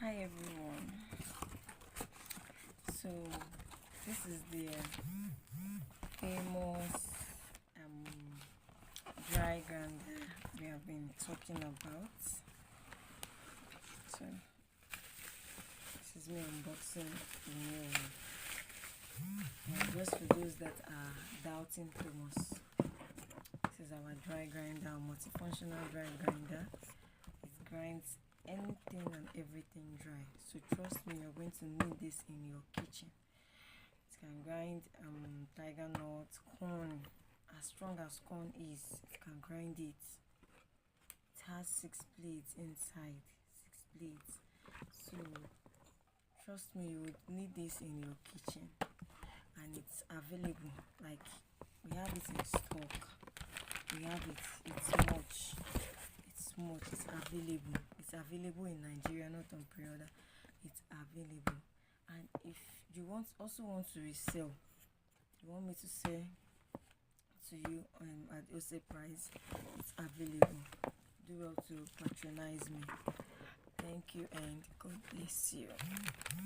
Hi everyone. So this is the famous dry grinder we have been talking about. So this is me unboxing the new one. And just for those that are doubting Thomas, this is our dry grinder, multifunctional dry grinder. It grinds anything and everything dry, so trust me, you're going to need this in your kitchen. It can grind tiger nuts, corn, as strong as corn is, it can grind it. It has 6 plates inside, 6 plates, so trust me, you would need this in your kitchen. And it's available, like we have it in stock, we have it, it's available. It's available in Nigeria, not on pre-order. It's available. And if you also want to resell, you want me to sell to you at wholesale price, it's available. Do well to patronize me. Thank you and God bless you.